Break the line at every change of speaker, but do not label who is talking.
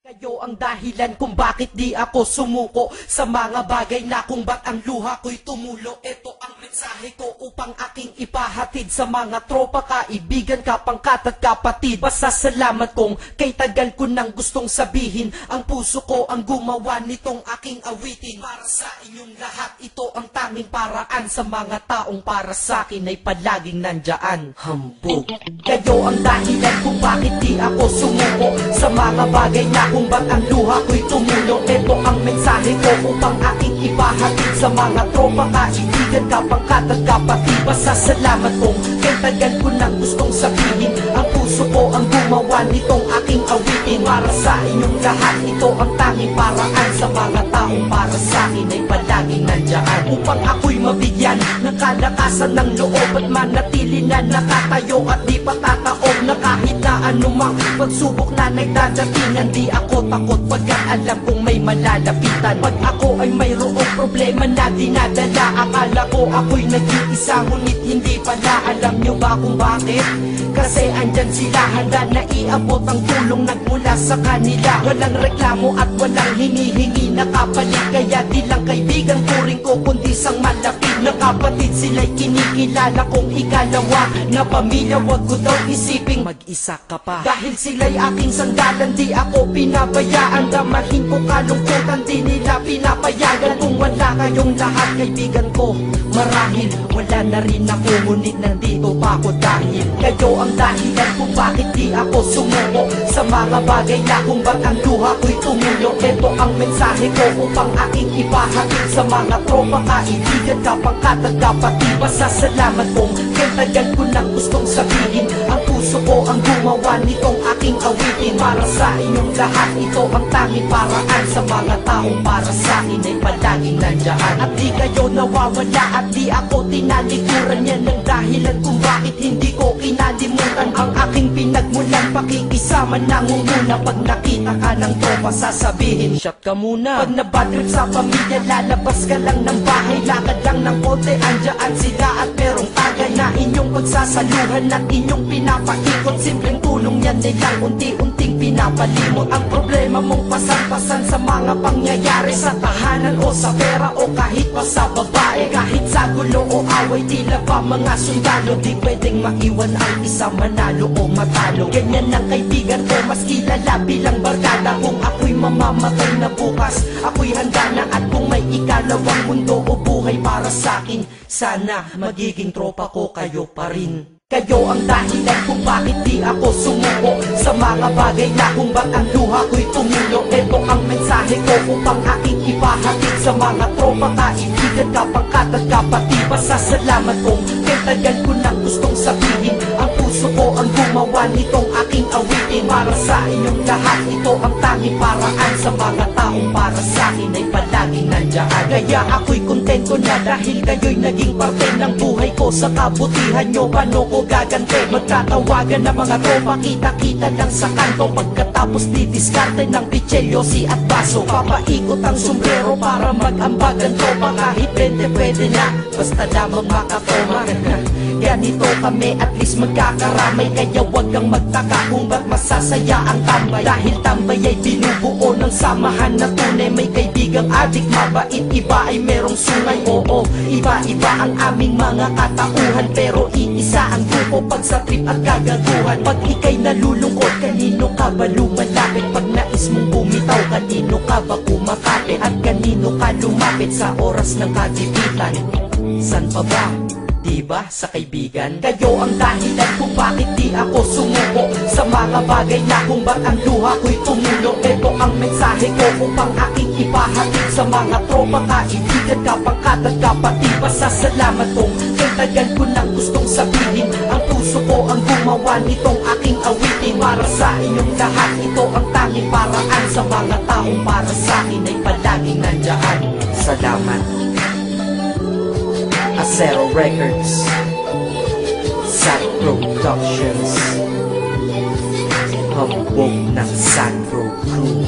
Kayo ang dahilan kung bakit di ako sumuko sa mga bagay na kung ba't ang luha ko'y tumulo. Ito ang mensahe ko upang aking ipahatid sa mga tropa, kaibigan, kapangkat at kapatid. Pasasalamat kong kay tagal ko nang gustong sabihin, ang puso ko ang gumawa nitong aking awitin. Para sa inyong lahat, ito ang tanging paraan sa mga taong para sa akin ay palaging nandyan. Hambog. Kayo ang dahilan kung bakit di ako sumuko sa mga bagay na kung ba't ang luha ko'y tumulo. Ito ang mensahe ko upang aking ipahatid sa mga tropa, kaibigan, kapangkat at kapatid. Pasasalamat kong kay tagal ko nang gustong sabihin, ang puso ko ang gumawa nitong aking awitin. Para sa inyong lahat, ito ang tanging paraan sa mga taong para sa akin ay palaging nandyan. Upang ako'y mabigyan ng kalakasan ng loob at manatili na nakatayo at di patataob na kahit na anumang pagsubok na nagdadatingan. Di ako takot pagkat alam kong may malalapitan. Pag ako ay mayroong problema na dinadala, akala ko ako'y nag-iisa, ngunit hindi pala. Alam nyo ba kung bakit? Kasi andyan sila, handa na iabot ang tulong nagmula sa kanila. Walang reklamo at walang hinihingi na kapalit, kaya di lang kaibigan turing ko kundi sang malapit na kapatid. Sila'y kinikilala kong ikalawa na pamilya. Wag ko daw isiping mag-isa ka pa, dahil sila'y aking sandalan, di ako pinabayaan. Damahin ko kalungkutan, di nila pinapayagan. Kung wala kayong lahat kaibigan ko, marahil wala na rin ako, ngunit nandito pa ako dahil kayo ang dahilan kung bakit di ako sumuko sa mga bagay na kung ba't ang luha ko'y tumulo. Ito ang mensahe ko upang aking ipahatid sa mga tropa, kaibigan, kapangkat at kapatid. Pasasalamat kong kay tagal ko nang gustong sabihin, ang puso ko ang gumawa nitong aking awitin. Para sa inyong lahat, ito ang tanging paraan sa mga taong para sa akin ay palaging nandyan. At di kayo nawawala at di ako tinalikuran, yan ang dahilan kung bakit hindi ko kinalimutan ang aking pinagmulan. Pakikisama nangunguna, pag nakita ka ng tropa sasabihin shot ka muna. Pag nabadrip sa pamilya, lalabas ka lang ng bahay, lakad lang ng kote, andyan sila at merong tagay na inyong pagsasaluhan at inyong pinapaikot. Simpleng tulong yan nilang unti-unting pinapalimot ang problema mong pasan-pasan sa mga pangyayari sa tahanan o sa pera o kahit pa sa babae. Kahit sa gulo o away, tila ba mga sundalo, di pwedeng maiwan ang isa manalo o matalo. Ganyan ang kaibigan ko, mas kilala bilang barkada. Kung ako'y mamamatay na bukas, ako'y handa na. At kung may ikalawang mundo o buhay para sa akin, sana magiging tropa ko kayo pa rin. Kayo ang dahilan kung bakit di ako sumuko sa mga bagay na kung ba't ang luha ko'y tumulo. Ito ang mensahe ko upang aking ipahatid sa mga tropa, kaibigan, kapangkat at kapatid. Pasasalamat kong kay tagal ko nang gustong sabihin, ang puso ko ang gumawa nitong aking awitin. Para sa inyong lahat, ito ang tanging paraan sa mga taong para sa akin ay palaging nandyan. Kaya ako'y kontento na dahil kayo'y naging parte ng buhay ko. Sa kabutihan nyo, paano ko gagante? Magtatawagan ng mga tropa, kita-kita lang sa kanto. Pagkatapos didiskarte ng pichelyosi at baso, papaikot ang sombrero para mag-ambag ang tropa. Kahit 20 pwede na, basta lamang makatoma. Ganito kami, at least magkakaramay. Kaya wag kang magtaka kung ba't masasaya ang tambay, dahil tambay ay binubuo ng samahan na tunay. May kaibigang adik, mabait, iba ay merong sungay. Oo, iba-iba ang aming mga katauhan, pero iisa ang grupo pag sa trip at kagaguhan. Pag ika'y nalulungkot, kanino ka ba lumalapit? Pag nais mong bumitaw, kanino ka ba kumakapit? At kanino ka lumapit sa oras ng kagipitan? San pa ba? Diba sa kaibigan? Kayo ang dahilan kung bakit di ako sumuko sa mga bagay na kung ba't ang luha ko'y tumulo. Ito ang mensahe ko upang aking ipahatid sa mga tropa, kaibigan, kapangkat at kapatid. Pasasalamat kong kay tagal ko nang gustong sabihin, ang puso ko ang gumawa nitong aking awitin. Para sa inyong lahat, ito ang tanging paraan sa mga taong para sa akin ay palaging nandyan. Salamat. Acero Records, Sad Productions, hambog ng Sad Pro Crew.